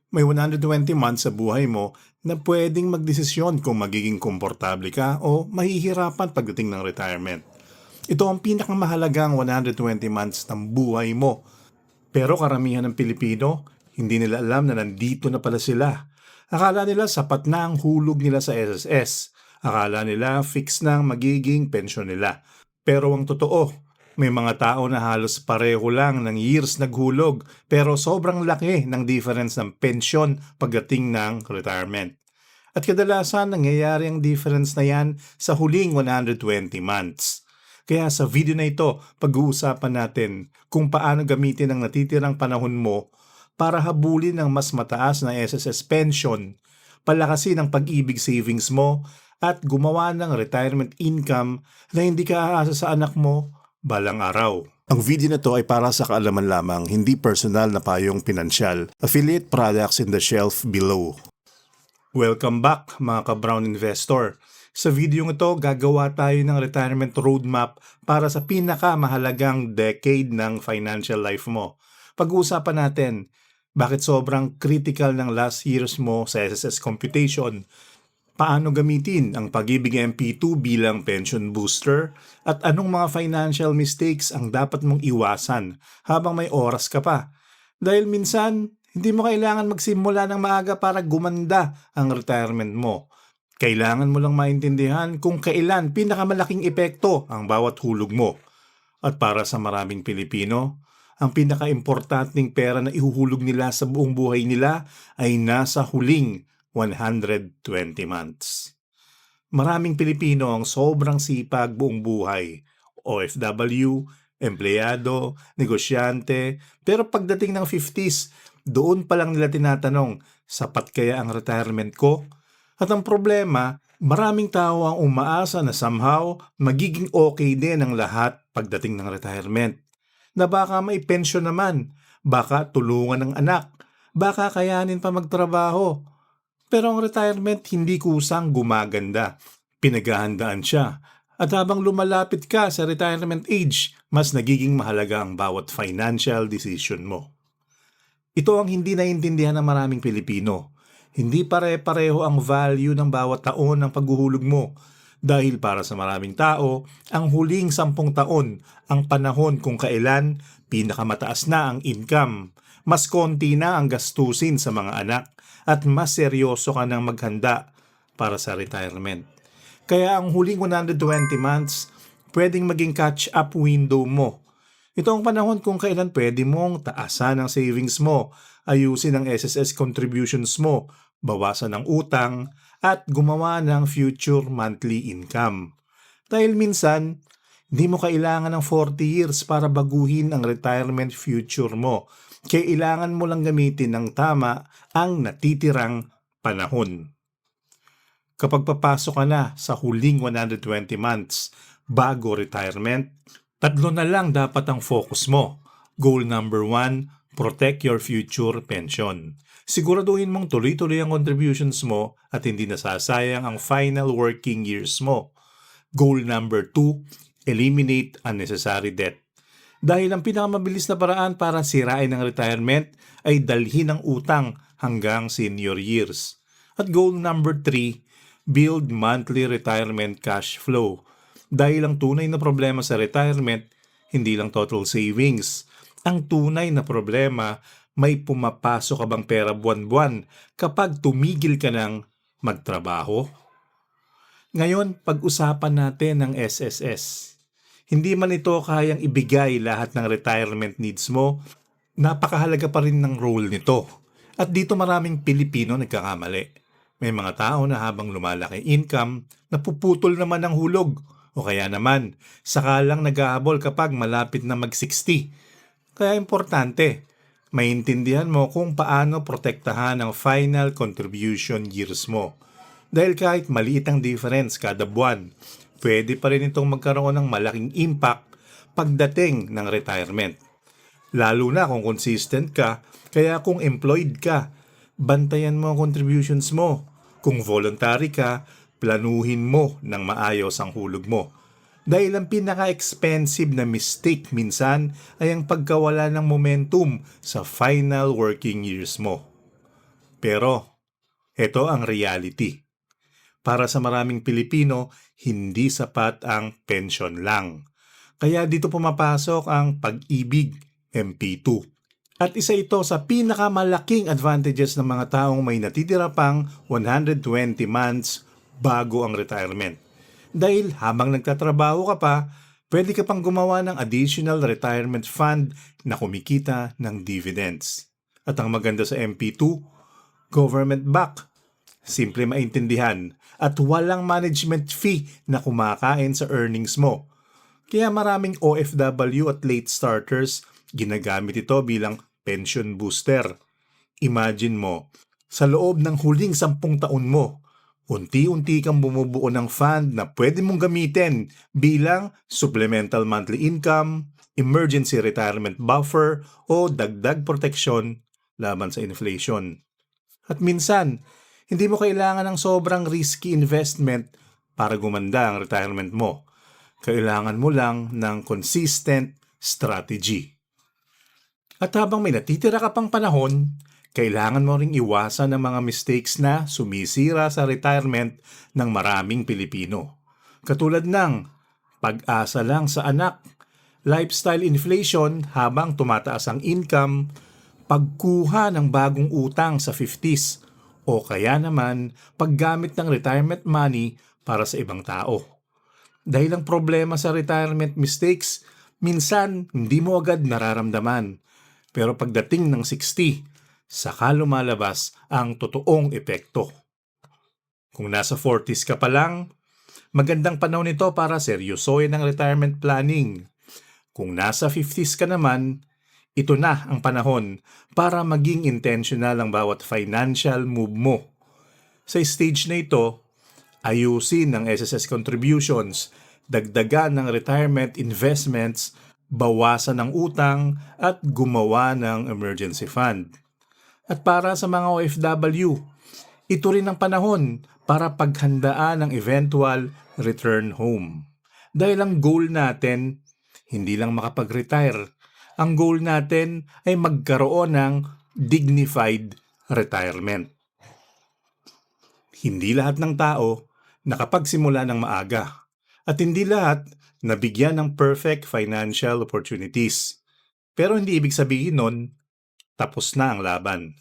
May 120 months sa buhay mo na pwedeng magdesisyon kung magiging komportable ka o mahihirapan pagdating ng retirement. Ito ang pinakamahalagang 120 months ng buhay mo. Pero karamihan ng Pilipino, hindi nila alam na nandito na pala sila. Akala nila sapat na ang hulog nila sa SSS. Akala nila fix na ang magiging pensyon nila. Pero ang totoo, may mga tao na halos pareho lang ng years naghulog pero sobrang laki ng difference ng pensyon pagdating ng retirement. At kadalasan nangyayari ang difference na yan sa huling 120 months. Kaya sa video na ito, pag-uusapan natin kung paano gamitin ang natitirang panahon mo para habulin ng mas mataas na SSS pension, palakasin ang pag-ibig savings mo, at gumawa ng retirement income na hindi ka aasa sa anak mo balang araw. Ang video na to ay para sa kaalaman lamang, hindi personal na payong pinansyal. Affiliate products in the shelf below. Welcome back mga ka-Brown Investor. Sa video ito, gagawa tayo ng retirement roadmap para sa pinakamahalagang decade ng financial life mo. Pag-uusapan natin, bakit sobrang critical ng last years mo sa SSS computation, paano gamitin ang Pag-ibig MP2 bilang pension booster, at anong mga financial mistakes ang dapat mong iwasan habang may oras ka pa. Dahil minsan, hindi mo kailangan magsimula ng maaga para gumanda ang retirement mo. Kailangan mo lang maintindihan kung kailan pinakamalaking epekto ang bawat hulog mo. At para sa maraming Pilipino, ang pinaka-importanting pera na ihuhulog nila sa buong buhay nila ay nasa huling 120 months. Maraming Pilipino ang sobrang sipag buong buhay. OFW, empleyado, negosyante, pero pagdating ng 50s, doon pa lang nila tinatanong, sapat kaya ang retirement ko? At ang problema, maraming tao ang umaasa na somehow magiging okay din ang lahat pagdating ng retirement. Na baka may pensyon naman, baka tulungan ng anak, baka kayanin pa magtrabaho. Pero ang retirement hindi kusang gumaganda. Pinaghahandaan siya. At habang lumalapit ka sa retirement age, mas nagiging mahalaga ang bawat financial decision mo. Ito ang hindi naiintindihan ng maraming Pilipino. Hindi pare-pareho ang value ng bawat taon ng paghuhulog mo. Dahil para sa maraming tao, ang huling 10 taon ang panahon kung kailan pinakamataas na ang income, mas konti na ang gastusin sa mga anak, at mas seryoso ka nang maghanda para sa retirement. Kaya ang huling 120 months, pwedeng maging catch-up window mo. Ito ang panahon kung kailan pwede mong taasan ang savings mo, ayusin ang SSS contributions mo, bawasan ang utang, at gumawa ng future monthly income. Dahil minsan, hindi mo kailangan ng 40 years para baguhin ang retirement future mo. Kailangan mo lang gamitin ng tama ang natitirang panahon. Kapag papasok ka na sa huling 120 months bago retirement, 3 na lang dapat ang focus mo. Goal number 1, protect your future pension. Siguraduhin mong tuloy-tuloy ang contributions mo at hindi nasasayang ang final working years mo. Goal number 2, eliminate unnecessary debt. Dahil ang pinakamabilis na paraan para sirain ang retirement ay dalhin ang utang hanggang senior years. At goal number 3, build monthly retirement cash flow. Dahil ang tunay na problema sa retirement, hindi lang total savings. Ang tunay na problema, may pumapasok ka bang pera buwan-buwan kapag tumigil ka ng magtrabaho? Ngayon, pag-usapan natin ang SSS. Hindi man ito kayang ibigay lahat ng retirement needs mo, napakahalaga pa rin ng role nito. At dito maraming Pilipino nagkakamali. May mga tao na habang lumalaki income, napuputol naman ang hulog. O kaya naman, saka lang naghahabol kapag malapit na mag-60. Kaya importante, maintindihan mo kung paano protektahan ang final contribution years mo. Dahil kahit maliit ang difference kada buwan, pwede pa rin itong magkaroon ng malaking impact pagdating ng retirement. Lalo na kung consistent ka, kaya kung employed ka, bantayan mo ang contributions mo. Kung voluntary ka, planuhin mo ng maayos ang hulog mo. Dahil ang pinaka-expensive na mistake minsan ay ang pagkawala ng momentum sa final working years mo. Pero, ito ang reality. Para sa maraming Pilipino, hindi sapat ang pension lang. Kaya dito pumapasok ang Pag-ibig MP2. At isa ito sa pinakamalaking advantages ng mga taong may natitira pang 120 months bago ang retirement. Dahil habang nagtatrabaho ka pa, pwede ka pang gumawa ng additional retirement fund na kumikita ng dividends. At ang maganda sa MP2, government back, simple maintindihan, at walang management fee na kumakain sa earnings mo. Kaya maraming OFW at late starters ginagamit ito bilang pension booster. Imagine mo, sa loob ng huling 10 taon mo, unti-unti kang bumubuo ng fund na pwede mong gamitin bilang supplemental monthly income, emergency retirement buffer o dagdag proteksyon laban sa inflation. At minsan, hindi mo kailangan ng sobrang risky investment para gumanda ang retirement mo. Kailangan mo lang ng consistent strategy. At habang may natitira ka pang panahon, kailangan mo ring iwasan ang mga mistakes na sumisira sa retirement ng maraming Pilipino. Katulad ng pag-asa lang sa anak, lifestyle inflation habang tumataas ang income, pagkuha ng bagong utang sa 50s, o kaya naman paggamit ng retirement money para sa ibang tao. Dahil ang problema sa retirement mistakes, minsan hindi mo agad nararamdaman. Pero pagdating ng 60, saka lumalabas ang totoong epekto. Kung nasa 40s ka pa lang, magandang panahon ito para seryosohin ang retirement planning. Kung nasa 50s ka naman, ito na ang panahon para maging intentional ang bawat financial move mo. Sa stage na ito, ayusin ang SSS contributions, dagdagan ng retirement investments, bawasan ng utang at gumawa ng emergency fund. At para sa mga OFW, ito rin ang panahon para paghandaan ang eventual return home. Dahil ang goal natin, hindi lang makapag-retire. Ang goal natin ay magkaroon ng dignified retirement. Hindi lahat ng tao nakapagsimula ng maaga. At hindi lahat nabigyan ng perfect financial opportunities. Pero hindi ibig sabihin nun, tapos na ang laban.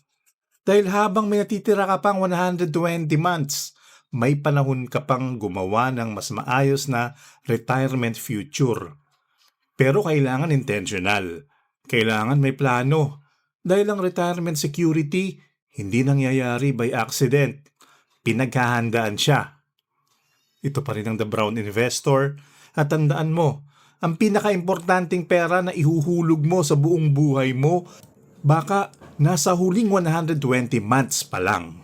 Dahil habang may natitira ka pang 120 months, may panahon ka pang gumawa ng mas maayos na retirement future. Pero kailangan intentional. Kailangan may plano. Dahil ang retirement security, hindi nangyayari by accident. Pinaghahandaan siya. Ito pa rin ang The Brown Investor. At tandaan mo, ang pinaka-importanting pera na ihuhulog mo sa buong buhay mo, baka nasa huling 120 months pa lang.